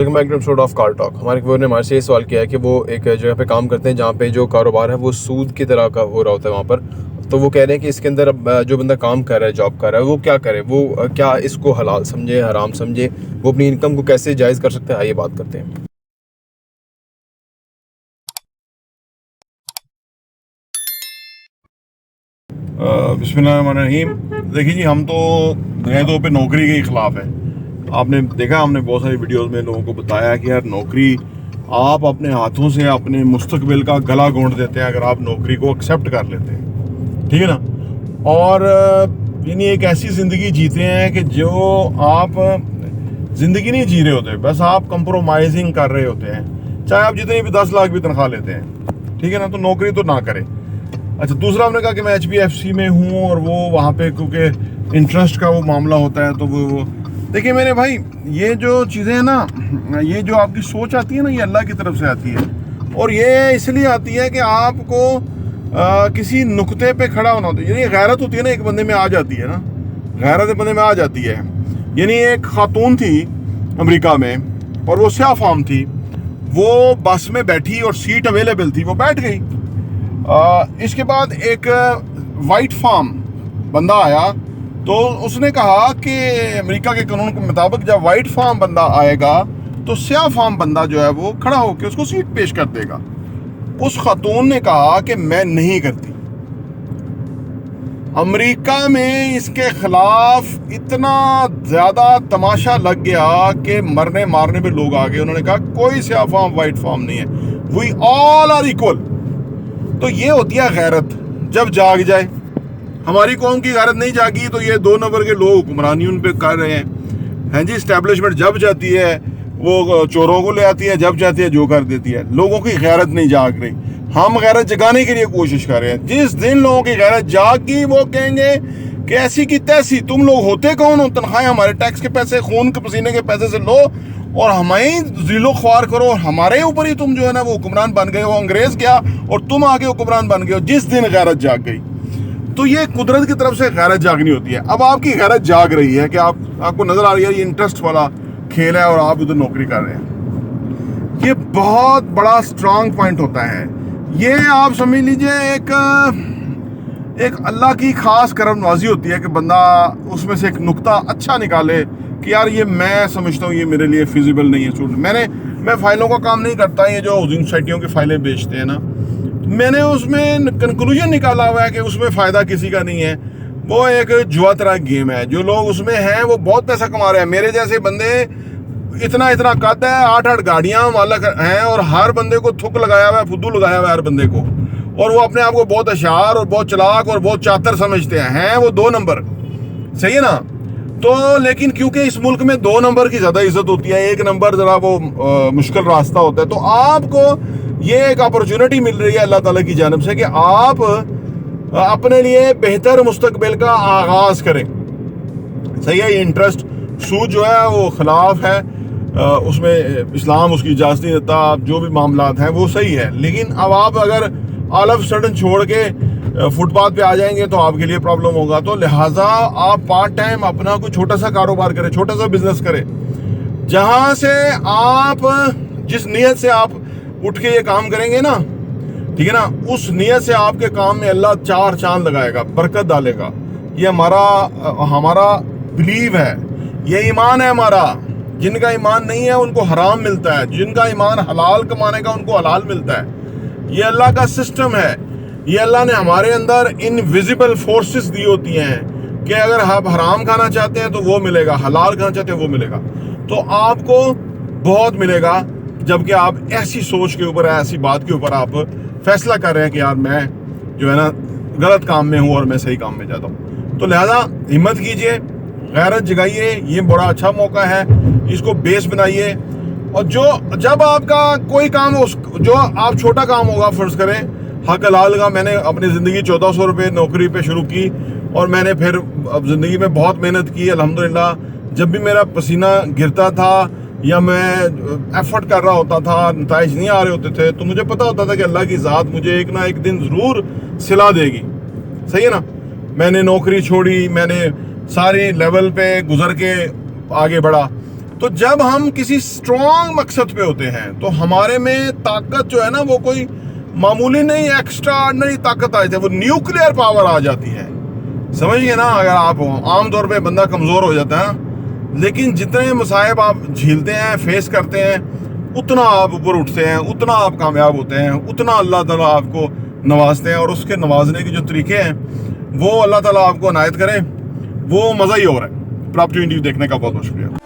Of car talk. हमारे viewer ने हमारे से ये सवाल किया है कि वो एक जगह पे काम करते हैं जहाँ पे जो कारोबार है वो सूद की तरह का हो रहा होता है वहाँ पर। तो वो कह रहे हैं कि इसके अंदर अब जो बंदा काम कर रहा है, जॉब कर रहा है, वो क्या करे, वो क्या इसको हलाल समझे, हराम समझे, वो अपनी इनकम को कैसे जायज़ कर सकते हैं। आइए बात करते हैं। बिस्मिल्लाहिर्रहमानिर्रहीम। देखिए जी, हम तो दुनिया तौर पे नौकरी के खिलाफ है। आपने देखा, हमने बहुत सारी वीडियोस में लोगों को बताया कि यार नौकरी, आप अपने हाथों से अपने मुस्तकबिल का गला घोंट देते हैं अगर आप नौकरी को एक्सेप्ट कर लेते हैं, ठीक है ना। और यानी एक ऐसी ज़िंदगी जीते हैं कि जो आप ज़िंदगी नहीं जी रहे होते, बस आप कंप्रोमाइजिंग कर रहे होते हैं, चाहे आप जितनी भी 10 लाख भी तनख्वाह लेते हैं, ठीक है ना। तो नौकरी तो ना करें। अच्छा, दूसरा हमने कहा कि मैं HPFC में हूँ और वो वहाँ पे क्योंकि इंटरेस्ट का वो मामला होता है, तो वो देखिए मेरे भाई, ये जो चीज़ें हैं ना, ये जो आपकी सोच आती है ना, ये अल्लाह की तरफ से आती है। और ये इसलिए आती है कि आपको किसी नुक्ते पे खड़ा होना होता है। यानी गैरत होती है ना, एक बंदे में आ जाती है ना, गैरत बंदे में आ जाती है। यानी एक खातून थी अमेरिका में और वो स्याह फार्म थी, वो बस में बैठी और सीट अवेलेबल थी, वो बैठ गई। इसके बाद एक वाइट फार्म बंदा आया, तो उसने कहा कि अमेरिका के कानून के मुताबिक जब वाइट फार्म बंदा आएगा तो स्याह फार्म बंदा जो है वो खड़ा होकर उसको सीट पेश कर देगा। उस खातून ने कहा कि मैं नहीं करती। अमेरिका में इसके खिलाफ इतना ज़्यादा तमाशा लग गया कि मरने मारने पे लोग आ गए। उन्होंने कहा कोई स्याह फार्म वाइट फार्म नहीं है, वी ऑल आर इक्वल। तो ये होती है गैरत जब जाग जाए। हमारी कौम की गैरत नहीं जागी तो ये 2 नंबर के लोग हुक्मरानी उन पे कर रहे हैं जी। इस्टेब्लिशमेंट जब जाती है वो चोरों को ले आती है, जब जाती है जो कर देती है। लोगों की गैरत नहीं जाग रही, हम गैरत जगाने के लिए कोशिश कर रहे हैं। जिस दिन लोगों की गैरत जागी वो कहेंगे कि ऐसी की तैसी, तुम लोग होते कौन हो, तनख्वाहें हमारे टैक्स के पैसे, खून के पसीने के पैसे से लो और हमें जिलो ख्वार करो और हमारे ऊपर ही तुम जो है ना वो हुक्मरान बन गए हो। अंग्रेज क्या और तुम आगे हुक्मरान बन गए हो। जिस दिन गैरत जाग गई, तो ये कुदरत की तरफ से गैरत जागनी होती है। अब आपकी गैरत जाग रही है कि आपको नजर आ रही है ये इंटरेस्ट वाला खेल है और आप उधर नौकरी कर रहे हैं। ये बहुत बड़ा स्ट्रांग पॉइंट होता है। ये आप समझ लीजिए एक अल्लाह की खास करमनवाजी होती है कि बंदा उसमें से एक नुक्ता अच्छा निकाले कि यार ये मैं समझता हूँ ये मेरे लिए फिजिबल नहीं है। मैं फाइलों का काम नहीं करता। ये जो हाउसिंग सोसाइटियों की फाइलें बेचते हैं ना, मैंने उसमें कंक्लूजन निकाला हुआ है कि उसमें फ़ायदा किसी का नहीं है। वो एक जुआ तरह गेम है। जो लोग उसमें हैं वो बहुत पैसा कमा रहे हैं। मेरे जैसे बंदे इतना कद है, 8-8 गाड़ियाँ मालक हैं और हर बंदे को थुक लगाया हुआ है, फुद्दू लगाया हुआ है हर बंदे को। और वो अपने आप को बहुत होशियार और बहुत चालाक और बहुत चातर समझते हैं वो 2 नंबर, सही है ना। तो लेकिन क्योंकि इस मुल्क में 2 नंबर की ज़्यादा इज्जत होती है, 1 नंबर ज़रा वो मुश्किल रास्ता होता है। तो आपको ये एक अपॉर्चुनिटी मिल रही है अल्लाह ताला की जानिब से कि आप अपने लिए बेहतर मुस्तकबिल का आगाज़ करें, सही है। ये इंटरेस्ट सूद जो है वो खिलाफ है, उसमें इस्लाम उसकी इजाज़त नहीं देता। जो भी मामलात हैं वो सही है, लेकिन अब आप अगर ऑल ऑफ सडन छोड़ के फुटपाथ पे आ जाएंगे तो आपके लिए प्रॉब्लम होगा। तो लिहाजा आप पार्ट टाइम अपना कोई छोटा सा कारोबार करें, छोटा सा बिजनेस करें, जहां से आप जिस नीयत से आप उठ के ये काम करेंगे ना, ठीक है ना, उस नीयत से आपके काम में अल्लाह 4 चांद लगाएगा, बरकत डालेगा। ये हमारा बिलीव है, ये ईमान है हमारा। जिनका ईमान नहीं है उनको हराम मिलता है, जिनका ईमान हलाल कमाने का उनको हलाल मिलता है। ये अल्लाह का सिस्टम है। ये अल्लाह ने हमारे अंदर इनविजिबल फोर्सेस दी होती हैं कि अगर आप हराम खाना चाहते हैं तो वो मिलेगा, हलाल खाना चाहते हैं वो मिलेगा। तो आपको बहुत मिलेगा जबकि आप ऐसी सोच के ऊपर, ऐसी बात के ऊपर आप फैसला कर रहे हैं कि यार मैं जो है ना गलत काम में हूँ और मैं सही काम में जाता हूँ। तो लिहाजा हिम्मत कीजिए, गैरत जगाइए। ये बड़ा अच्छा मौका है, इसको बेस बनाइए। और जब आपका कोई काम, जो आप छोटा काम होगा, फर्ज करें हक हलाल का, मैंने अपनी ज़िंदगी 1400 रुपये नौकरी पे शुरू की और मैंने फिर अब ज़िंदगी में बहुत मेहनत की अल्हम्दुलिल्लाह। जब भी मेरा पसीना गिरता था या मैं एफर्ट कर रहा होता था, नताइज नहीं आ रहे होते थे, तो मुझे पता होता था कि अल्लाह की ज़ात मुझे एक ना एक दिन ज़रूर सिला देगी, सही है ना। मैंने नौकरी छोड़ी, मैंने सारी लेवल पे गुजर के आगे बढ़ा। तो जब हम किसी स्ट्रॉन्ग मकसद पे होते हैं तो हमारे में ताकत जो है ना वो कोई मामूली नहीं, एक्स्ट्रा ऑर्डिनरी ताकत आ जाती है, वो न्यूक्लियर पावर आ जाती है। समझिए ना, अगर आप आमतौर पे बंदा कमज़ोर हो जाता है, लेकिन जितने मसाइब आप झेलते हैं, फेस करते हैं, उतना आप ऊपर उठते हैं, उतना आप कामयाब होते हैं, उतना अल्लाह ताला आपको नवाजते हैं। और उसके नवाजने के जो तरीके हैं वो अल्लाह ताला आपको इनायत करे, वो मज़ा ही और है। प्रॉपर्टी इंटरव्यू देखने का बहुत बहुत शुक्रिया।